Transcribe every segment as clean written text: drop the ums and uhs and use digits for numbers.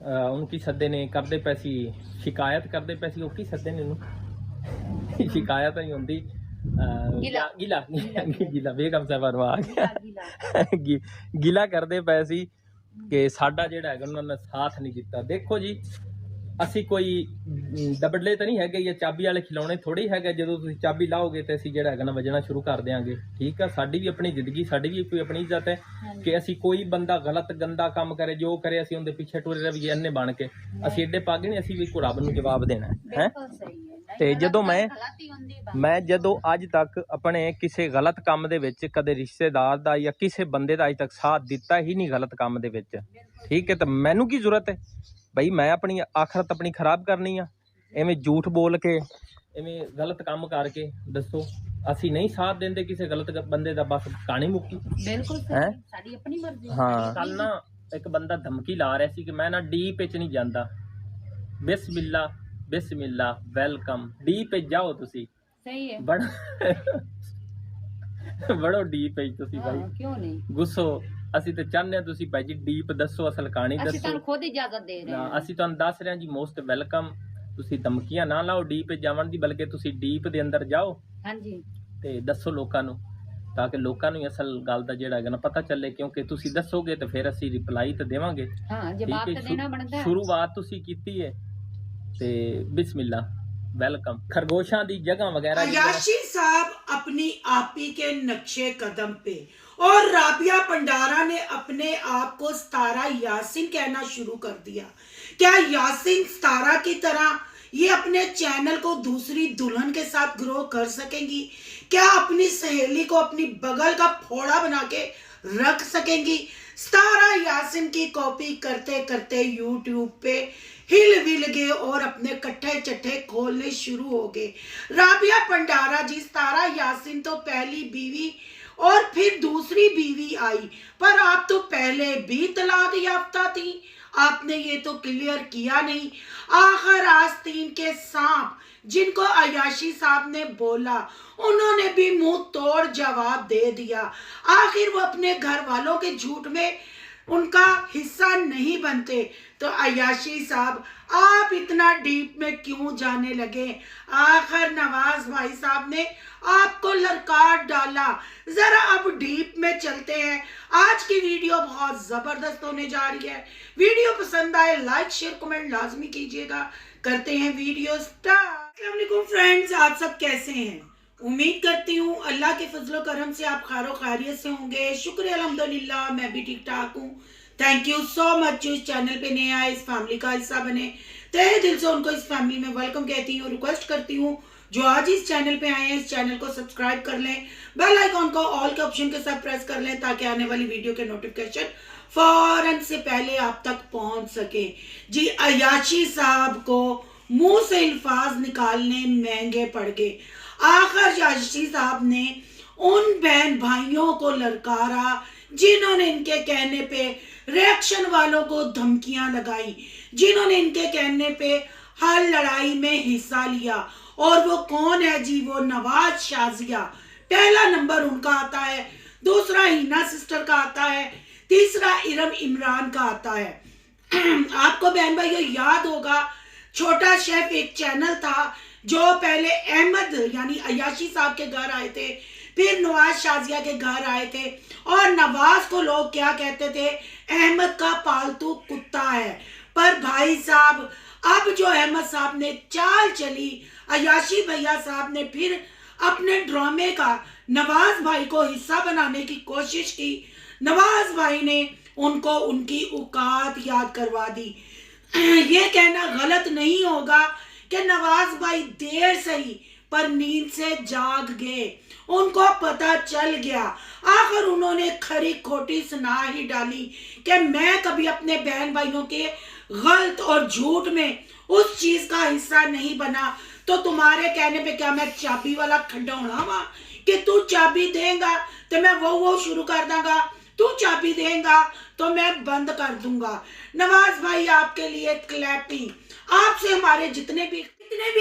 ਉਹਨੂੰ ਕੀ ਸੱਦੇ ਨੇ, ਕਰਦੇ ਪਏ ਸੀ ਸ਼ਿਕਾਇਤ ਕਰਦੇ ਪਏ ਸੀ। ਉਹ ਕੀ ਸੱਦੇ ਨੇ ਉਹਨੂੰ ਸ਼ਿਕਾਇਤ ਨਹੀਂ ਹੁੰਦੀ, ਗਿਲਾ ਗਿਲਾ ਬੇਗਮ ਸਾਹਿਬਾ ਨੂੰ ਆ ਗਿਆ ਗਿਲਾ ਕਰਦੇ ਪਏ ਸੀ ਕਿ ਸਾਡਾ ਜਿਹੜਾ ਹੈਗਾ ਉਹਨਾਂ ਨੇ ਸਾਥ ਨਹੀਂ ਦਿੱਤਾ। ਦੇਖੋ ਜੀ ਅਸੀਂ ਕੋਈ ਦਬੜਲੇ ਤਾਂ ਨਹੀਂ ਹੈਗੇ ਜਾਂ ਚਾਬੀ ਵਾਲੇ ਖਿਲਾਉਣੇ ਥੋੜੀ ਹੈਗਾ। ਜਦੋਂ ਤੁਸੀਂ ਚਾਬੀ ਲਾਓਗੇ ਤੇ ਅਸੀਂ ਜਿਹੜਾ ਹੈਗਾ ਨਾ ਵਜਣਾ ਸ਼ੁਰੂ ਕਰ ਦੇਾਂਗੇ। ਠੀਕ ਆ, ਸਾਡੀ ਵੀ ਆਪਣੀ ਜ਼ਿੰਦਗੀ, ਸਾਡੀ ਵੀ ਕੋਈ ਆਪਣੀ ਇੱਜ਼ਤ ਹੈ ਕਿ ਅਸੀਂ ਕੋਈ ਬੰਦਾ ਗਲਤ ਗੰਦਾ ਕੰਮ ਕਰੇ, ਜੋ ਕਰੇ ਅਸੀਂ ਉਹਦੇ ਪਿੱਛੇ ਟੁਰੇ ਰਹੀਏ ਅੰਨੇ ਬਣ ਕੇ। ਅਸੀਂ ਏਡੇ ਪਾਗੇ ਨਹੀਂ, ਅਸੀਂ ਵੀ ਕੋਈ ਰੱਬ ਨੂੰ ਜਵਾਬ ਦੇਣਾ ਹੈ। ਤੇ ਜਦੋਂ ਮੈਂ ਜਦੋਂ ਅੱਜ ਤੱਕ ਆਪਣੇ ਕਿਸੇ ਗਲਤ ਕੰਮ ਦੇ ਵਿੱਚ ਕਦੇ ਰਿਸ਼ਤੇਦਾਰ ਦਾ ਜਾਂ ਕਿਸੇ ਬੰਦੇ ਦਾ ਅੱਜ ਤੱਕ ਸਾਥ ਦਿੱਤਾ ਹੀ ਨਹੀਂ ਗਲਤ ਕੰਮ ਦੇ ਵਿੱਚ। ਠੀਕ ਹੈ, ਤਾਂ ਮੈਨੂੰ ਕੀ ਜ਼ਰੂਰਤ ਹੈ ਬਈ ਮੈਂ ਆਪਣੀ ਆਖਰਤ ਆਪਣੀ ਖਰਾਬ ਕਰਨੀ ਆ ਐਵੇਂ ਝੂਠ ਬੋਲ ਕੇ, ਐਵੇਂ ਗਲਤ ਕੰਮ ਕਰਕੇ। ਦੱਸੋ ਅਸੀਂ ਨਹੀਂ ਸਾਥ ਦਿੰਦੇ ਕਿਸੇ ਗਲਤ ਬੰਦੇ ਦਾ, ਬਸ ਕਹਾਣੀ ਮੁੱਕੀ। ਬਿਲਕੁਲ ਸਾਡੀ ਆਪਣੀ ਮਰਜ਼ੀ। ਹਾਂ, ਕੱਲ ਨਾ ਇੱਕ ਬੰਦਾ ਧਮਕੀ ਲਾ ਰਿਹਾ ਸੀ ਕਿ ਮੈਂ ਨਾ ਡੀਪ ਵਿੱਚ ਨਹੀਂ ਜਾਂਦਾ। ਬਿਸਮਿल्ला बिस्मिल्ला वेलकम, डीप जाओ तुसी। सही है, बड़ो डीप है तुसी भाई। क्यों नहीं गुस्सो, ਅਸੀਂ ਤੇ ਚਾਹੁੰਦੇ ਹਾਂ ਤੁਸੀਂ ਭਾਈ ਜੀ ਡੀਪ ਦੱਸੋ, ਅਸਲ ਕਹਾਣੀ ਦੱਸੋ। ਅਸੀਂ ਤੁਹਾਨੂੰ ਖੁਦ ਇਜਾਜ਼ਤ ਦੇ ਰਹੇ ਹਾਂ। ਅਸੀਂ ਤੁਹਾਨੂੰ ਦੱਸ ਰਹੇ ਹਾਂ ਜੀ ਮੋਸਟ ਵੈਲਕਮ। ਤੁਸੀਂ ਧਮਕੀਆਂ ਨਾ ਲਾਓ ਡੀਪ ਜਾਵਣ ਦੀ, ਬਲਕਿ ਤੁਸੀਂ ਡੀਪ ਦੇ ਅੰਦਰ ਜਾਓ। ਹਾਂਜੀ, ਤੇ ਦੱਸੋ ਲੋਕਾਂ ਨੂੰ, ਤਾਂ ਕਿ ਲੋਕਾਂ ਨੂੰ ਅਸਲ ਗੱਲ ਦਾ ਜਿਹੜਾ ਹੈਗਾ ਨਾ ਪਤਾ ਚੱਲੇ। ਕਿਉਂਕਿ ਤੁਸੀਂ ਦੱਸੋਗੇ ਤੇ ਫਿਰ ਅਸੀਂ ਰਿਪਲਾਈ ਤਾਂ ਦੇਵਾਂਗੇ। ਹਾਂ, ਜਵਾਬ ਤਾਂ ਦੇਣਾ ਬਣਦਾ। ਸ਼ੁਰੂਆਤ ਤੁਸੀਂ ਕੀਤੀ ਹੈ ਤੇ बिस्मिल्ला वेलकम। खरगोशा दी जगह वगैरह। अयाशी साहब अपनी आपी के नक्शे कदम पे और राबिया पंडारा ने अपने आप को सितारा यासिन कहना शुरू कर दिया। क्या यासिन सितारा की तरह ये अपने चैनल को दूसरी दुल्हन के साथ ग्रो कर सकेंगी? क्या अपनी सहेली को अपनी बगल का फोड़ा बना के रख सकेंगी? सितारा यासिन की कॉपी करते करते यूट्यूब पे हिल विल गए और अपने कट्ठे चट्ठे खोलने शुरू हो गए। राबिया पंडारा जी, सितारा यासिन तो पहली बीवी और फिर दूसरी बीवी आई, पर आप तो पहले भी तलाक याफ्ता थी, आपने ये तो क्लियर किया नहीं। आखिर आस्तीन के सांप जिनको अयाशी साहब ने बोला, उन्होंने भी मुंह तोड़ जवाब दे दिया। आखिर वो अपने घर वालों के झूठ में उनका हिस्सा नहीं बनते, तो अयाशी साहब आप इतना डीप में क्यों जाने लगे? आखिर नवाज भाई साहब ने आपको ललकार डाला। जरा अब डीप में चलते हैं। आज की वीडियो बहुत जबरदस्त होने जा रही है। वीडियो पसंद आए लाइक शेयर कमेंट लाजमी कीजिएगा। करते हैं वीडियो स्टार्ट। अस्सलाम वालेकुम फ्रेंड्स, आप सब कैसे हैं? उम्मीद करती हूँ अल्लाह के फजलो करम से आप खैरो खैरियत से होंगे। शुक्र अल्हम्दुलिल्लाह, मैं भी ठीक ठाक हूँ। थैंक यू सो मच जो इस चैनल पे नए आए, इस फैमिली का हिस्सा बने। तहे दिल से उनको इस फैमिली में वेलकम कहती हूँ। रिक्वेस्ट करती हूँ जो आज इस चैनल पे आए हैं इस चैनल को सब्सक्राइब कर लें, बेल आइकॉन को ऑल के ऑप्शन के साथ प्रेस कर लें ताकि आने वाली वीडियो के नोटिफिकेशन फौरन से पहले आप तक पहुंच सके। जी, अयाशी साहब को मुंह से अल्फाज निकालने महंगे पड़ गए। आखिर अयाशी साहब ने उन बहन भाइयों को ललकारा जिन्होंने इनके कहने पे रिएक्शन वालों को धमकियां लगाई, जिन्होंने इनके कहने पे हर लड़ाई में हिस्सा लिया। और वो कौन है जी? वो नवाज शाजिया। पहला नंबर उनका आता है, दूसरा हिना सिस्टर का आता है, तीसरा इरम इमरान का आता है। आपको बहन भाइयों याद होगा, छोटा शेफ एक चैनल था जो पहले अहमद यानी अयाशी साहब के घर आए थे, फिर नवाज शाजिया के घर आए थे, और नवाज को लोग क्या कहते थे? अहमद का पालतू कुत्ता है। पर भाई साहब, अब जो अहमद साहब ने चाल चली, अयाशी भैया साहब ने फिर अपने ड्रामे का नवाज भाई को हिस्सा बनाने की कोशिश की। नवाज भाई ने उनको उनकी औकात याद करवा दी। ये कहना गलत नहीं होगा कि नवाज भाई देर सही पर नींद से जाग गए। उनको पता चल गया। आखिर उन्होंने खरी खोटी सुना ही डाली कि मैं कभी अपने बहन भाइयों के गलत और झूठ में उस चीज का हिस्सा नहीं बना। तो तुम्हारे कहने पे क्या मैं चाबी वाला खडौना वा कि तू चाबी देगा तो मैं वो शुरू कर दूंगा, तू चाबी देगा तो मैं बंद कर दूंगा। नवाज भाई आपके लिए क्लैपिंग। आपसे हमारे जितने भी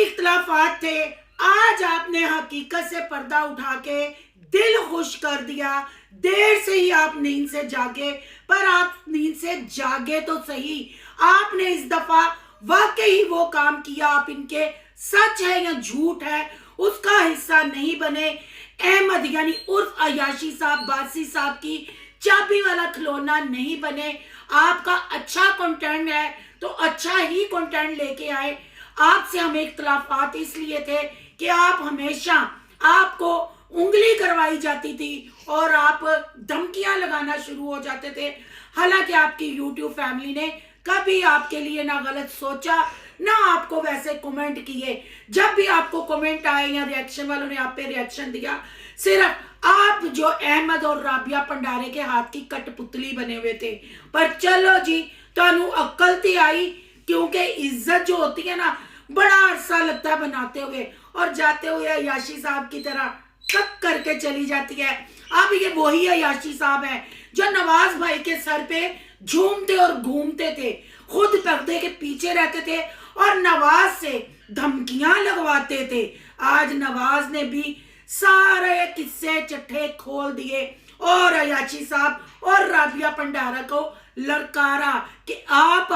इख्तिलाफात थे, आज आपने हकीकत से पर्दा उठा के दिल खुश कर दिया। देर से ही आप नींद से जागे, पर आप नींद से जागे तो सही। आपने इस दफा वाकई वो काम किया, आप इनके सच है या झूठ है उसका हिस्सा नहीं बने। अहमद यानी उर्फ अयाशी साहब, बासी साहब की चाबी वाला खिलौना नहीं बने। आपका अच्छा कंटेंट है तो अच्छा ही कंटेंट लेके आए। आपसे हमें इख्तलाफात इसलिए थे कि आप हमेशा, आपको उंगली करवाई जाती थी और आप धमकियां लगाना शुरू हो जाते थे। हालांकि आपकी YouTube फैमिली ने कभी आपके लिए ना गलत सोचा ना आपको वैसे कमेंट किए। जब भी आपको कमेंट आए या रिएक्शन वालों ने आप पे रिएक्शन दिया, सिर्फ आप जो अहमद और राबिया पंडारे के हाथ की कठपुतली बने हुए थे। पर चलो जी, तानू अक्ल ती आई, क्योंकि इज्जत जो होती है ना, बड़ा अरसा लगता है बनाते हुए और जाते हुए अयाशी साहब की तरह कक करके चली जाती है। अब ये वही अयाशी साहब है जो नवाज भाई के सर पे झूमते और घूमते थे, खुद पर्दे के पीछे रहते थे और नवाज से धमकियां लगवाते थे। आज नवाज ने भी सारे किस्से चट्टे खोल दिए और अयाशी साहब और राबिया पंडारा को ललकारा कि आप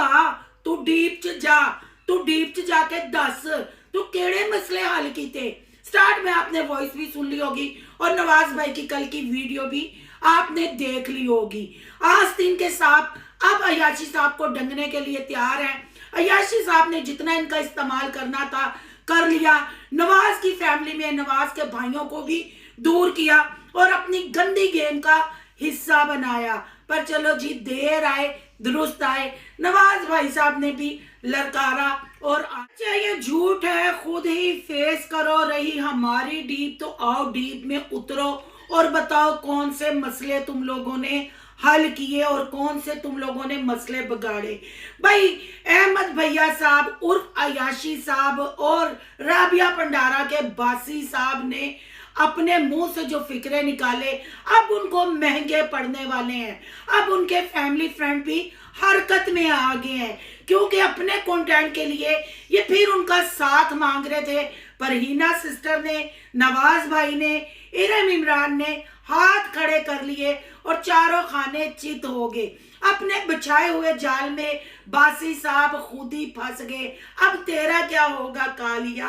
तू डीप च जा, तू डीप च जाके दस तू केड़े मसले हल कीते। स्टार्ट में आपने वॉइस भी सुन ली होगी और नवाज भाई की कल की वीडियो भी आपने देख ली होगी। आस्तीन के साथ अब अयाशी साहब को डंगने के लिए तैयार हैं। अयाशी साहब ने जितना इनका इस्तेमाल करना था कर लिया। नवाज की फैमिली में नवाज के भाइयों को भी दूर किया और अपनी गंदी गेम का हिस्सा बनाया। पर चलो जी, देर आए दुरुस्त आए। नवाज भाई साहब ने भी ललकारा और ये झूठ है, खुद ही फेस करो। रही हमारी डीप तो आओ डीप में उतरो और बताओ कौन से मसले तुम लोगों ने हल किए और कौन से तुम लोगों ने मसले बिगाड़े। भाई अहमद भैया साहब उर्फ अयाशी साहब और राबिया पंडारा के बासी साहब ने अपने मुंह से जो फिक्रे निकाले अब उनको महंगे पड़ने वाले हैं। अब उनके फैमिली फ्रेंड भी हरकत में आ गए हैं, क्योंकि अपने कंटेंट के लिए ये फिर उनका साथ मांग रहे थे। पर हिना सिस्टर ने, नवाज भाई ने, इरम इमरान ने हाथ खड़े कर लिए और चारों खाने चित हो गए। अपने बिछाए हुए जाल में बासी साहब खुद ही फंस गए। अब तेरा क्या होगा कालिया,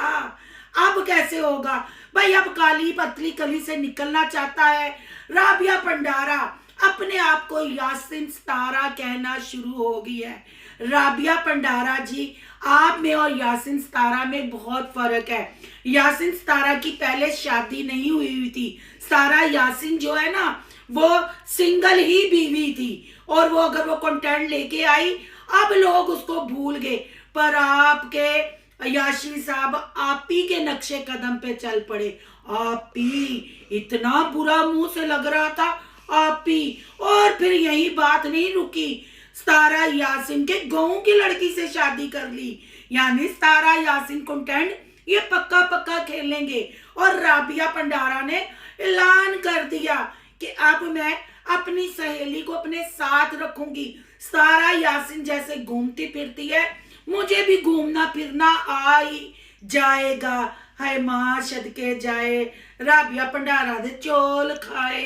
अब कैसे होगा भाई। अब काली पतली कली से निकलना चाहता है। राबिया पंडारा अपने आप को यासिन सितारा कहना शुरू हो गई है। राबिया पंडारा जी, आप में और यासिन सितारा में बहुत फर्क है। यासिन सितारा की पहले शादी नहीं हुई थी। सितारा यासिन जो है ना, वो सिंगल ही बीवी थी और वो अगर वो कंटेंट लेके आई अब लोग उसको भूल गए। पर आपके अयाशी साहब आप ही के नक्शे कदम पे चल पड़े। आप ही इतना बुरा मुंह से लग रहा था, आप ही। और फिर यही बात नहीं रुकी, सितारा यासिन के गांव की लड़की से शादी कर ली। यानी सितारा यासिन कंटेंट ये पक्का पक्का खेलेंगे। और राबिया पंडारा ने ऐलान कर दिया कि अब मैं अपनी सहेली को अपने साथ रखूंगी। सितारा यासिन जैसे घूमती फिरती है, मुझे भी घूमना फिरना आ ही जाएगा। हाय मां सदके जाए, राबिया पंडारा दे चोल खाए।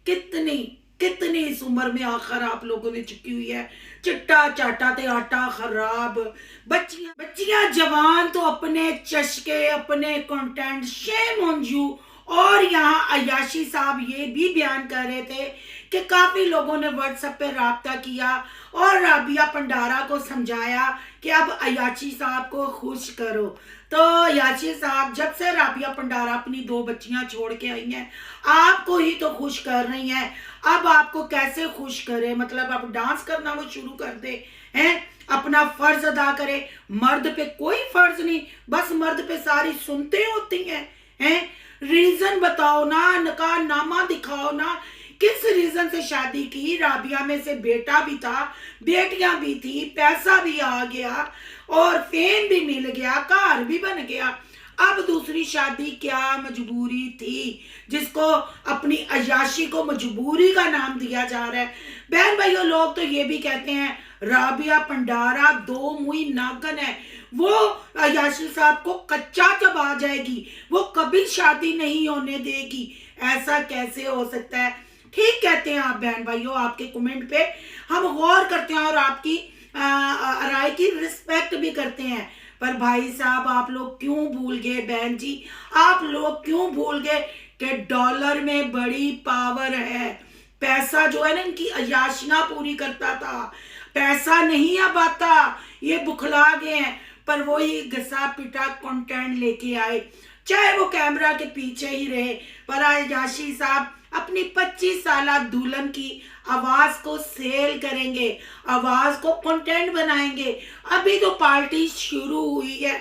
कितनी कितनी इस उम्र में आखिर आप लोगों ने चुकी हुई है। चिट्टा चाटा ते आटा खराब। बच्चियां जवान तो अपने चस्के, अपने कंटेंट, शेम ऑन यू। और यहाँ अयाशी साहब ये भी बयान कर रहे थे कि काफी लोगों ने व्हाट्सएप पे राब्ता किया और राबिया पंडारा को समझाया कि अब अयाशी साहब को खुश करो। तो अयाशी साहब जब से राबिया पंडारा अपनी 2 बच्चियां छोड़ के आई हैं, आपको ही तो खुश कर रही हैं। अब आपको कैसे खुश करे, मतलब अब डांस करना वो शुरू कर दे हैं, अपना फर्ज अदा करे। मर्द पे कोई फर्ज नहीं, बस मर्द पे सारी सुनते होती हैं। रीजन बताओ ना, निकाह नामा दिखाओ ना, किस रीजन से शादी की। राबिया में से बेटा भी था, बेटियां भी थी, पैसा भी आ गया और फेम भी मिल गया, घर भी बन गया। अब दूसरी शादी क्या मजबूरी थी, जिसको अपनी अयाशी को मजबूरी का नाम दिया जा रहा है। बहन भाइयों, लोग तो ये भी कहते हैं राबिया पंडारा 2 मुई नागन है, वो अयाशी साहब को कच्चा चबा जाएगी, वो कभी शादी नहीं होने देगी। ऐसा कैसे हो सकता है? ठीक कहते हैं आप बहन भाइयों, आपके कमेंट पे हम गौर करते हैं और आपकी राय की रिस्पेक्ट भी करते हैं। पर भाई साहब आप लोग क्यों भूल गए, बहन जी आप लोग क्यों भूल गए कि डॉलर में बड़ी पावर है। पैसा जो है ना इनकी अयाशियां पूरी करता था, पैसा नहीं अब आता, ये बुखला गए हैं। पर वही घसा पिटा कंटेंट लेके आए, चाहे वो कैमरा के पीछे ही रहे। पर अयाशी साहब अपनी 25 साल दुल्हन की आवाज को सेल करेंगे, आवाज को कंटेंट बनाएंगे। अभी तो पार्टी शुरू हुई है,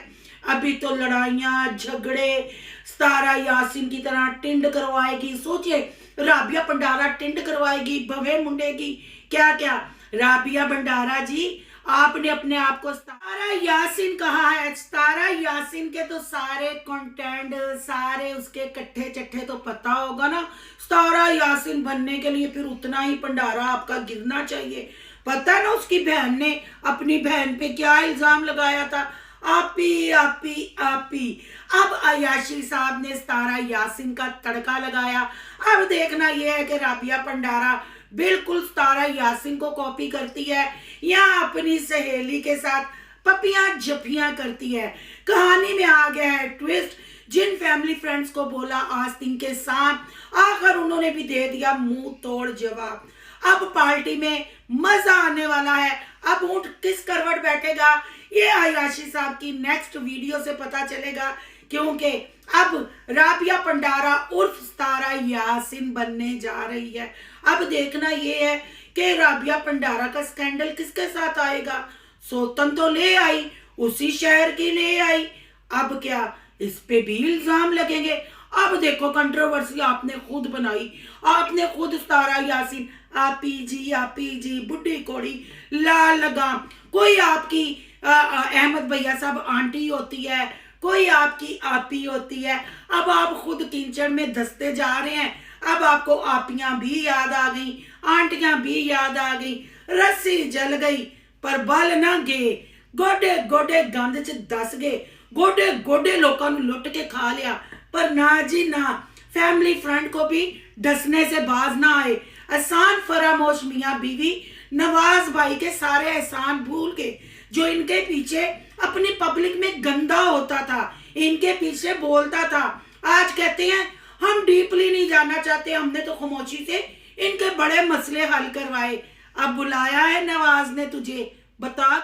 अभी तो लड़ाइयां झगड़े, सितारा यासीन की तरह टिंड करवाएगी। सोचिए राबिया भंडारा टिंड करवाएगी, भवे मुंडे की क्या क्या। राबिया भंडारा जी आपने अपने आप को सितारा यासीन कहा है, सितारा यासीन के तो सारे कंटेंट सारे उसके कट्ठे चट्ठे तो पता होगा ना। सितारा यासीन बनने के लिए फिर उतना ही भंडारा आपका गिरना चाहिए। पता है ना उसकी बहन ने अपनी बहन पे क्या इल्जाम लगाया था, आपी आपी आपी। अब अयाशी साहब ने सितारा यासीन का तड़का लगाया। अब देखना यह है कि राबिया भंडारा बिल्कुल सितारा यासीन को कॉपी करती है या अपनी सहेली के साथ पपियां जपियां करती है। कहानी में आ गया है ट्विस्ट। जिन फैमिली फ्रेंड्स को बोला आस्तीन के साथ, आखिर उन्होंने भी दे दिया मुंह तोड़ जवाब। अब पार्टी में मजा आने वाला है। अब ऊंट किस करवट बैठेगा ये अयाशी साहब की नेक्स्ट वीडियो से पता चलेगा, क्योंकि अब राबिया भंडारा उर्फ सितारा यासीन बनने जा रही है। अब देखना ये है कि राबिया भंडारा का स्कैंडल किसके साथ आएगा। सोतन तो ले आई, उसी शहर की ले आई, अब क्या इस पे भी इल्जाम लगेंगे। अब देखो कंट्रोवर्सी आपने खुद बनाई, आपने खुद सितारा यासीन आपी जी बुढ़ी कोड़ी लाल लगाम। कोई आपकी अहमद भैया साहब आंटी होती है, कोई आपकी आपी होती है। अब आप खुद कीचड़ में धसते जा रहे हैं। अब आपको आपियां भी याद आ गई, आंटियां भी याद आ गई। रस्सी जल गई पर बल ना गए, गोडे गोडे गंद च दस गए, गोडे गोडे लोगों ने लुट के खा लिया। पर ना जी ना, फैमिली फ्रेंड को भी डसने से बाज ना आए। एहसान फरामोश मियां बीवी नवाज भाई के सारे एहसान भूल गए, जो इनके पीछे अपनी पब्लिक में गंदा होता था, इनके पीछे बोलता था। आज कहते हैं हम डीपली नहीं जाना चाहते, हमने तो खामोशी से इनके बड़े मसले हल करवाए। अब बुलाया है नवाज ने तुझे, बता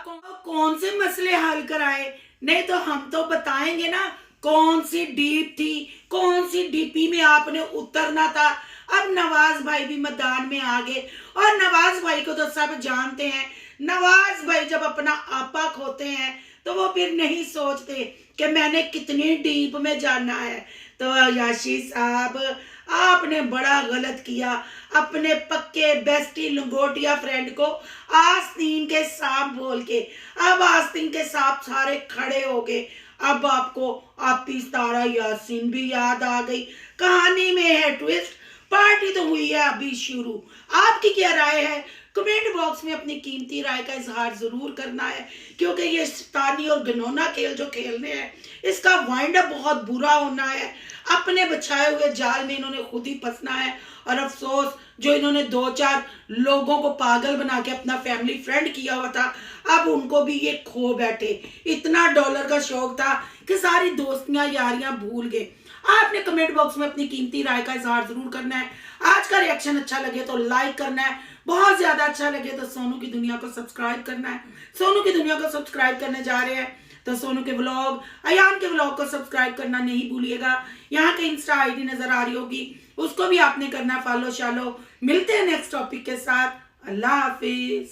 कौन से मसले हल कराए। नहीं तो हम तो बताएंगे ना कौन सी डीप थी, कौन सी डीपी में आपने उतरना था। अब नवाज भाई भी मैदान में आ गए, और नवाज भाई को तो सब जानते हैं। नवाज भाई जब अपना आपा खोते हैं तो वो फिर नहीं सोचते कि मैंने कितनी डीप में जाना है। तो अयाशी साहब आपने बड़ा गलत किया, अपने पक्के बेस्टी लंगोटिया फ्रेंड को आस्तीन के सांप बोल के। अब आस्तीन के सांप सारे खड़े हो गए। अब आपको आपी सितारा यासीन भी याद आ गई। कहानी में है ट्विस्ट, पार्टी तो हुई है अभी शुरू। आपकी क्या राय है कमेंट बॉक्स में अपनी कीमती राय का इजहार जरूर करना है, क्योंकि ये शैतानी और घिनौना खेल जो खेलने हैं इसका वाइंड अप बहुत बुरा होना है। अपने बछाए हुए जाल में इन्होंने खुद ही फंसना है। और अफसोस जो इन्होंने 2-4 लोगों को पागल बना के अपना फैमिली फ्रेंड किया हुआ था, अब उनको भी ये खो बैठे। इतना डॉलर का शौक था कि सारी दोस्तियां यारियां भूल गए। आपने कमेंट बॉक्स में अपनी कीमती राय का इजहार जरूर करना है। आज का रिएक्शन अच्छा लगे तो लाइक करना है, बहुत ज्यादा अच्छा लगे तो सोनू की दुनिया को सब्सक्राइब करना है। सोनू की दुनिया को सब्सक्राइब करने जा रहे हैं तो सोनू के व्लॉग, अयान के व्लॉग को सब्सक्राइब करना नहीं भूलिएगा। यहाँ के इंस्टा आईडी नजर आ रही होगी, उसको भी आपने करना फॉलो शालो। मिलते हैं नेक्स्ट टॉपिक के साथ। अल्लाह हाफिज।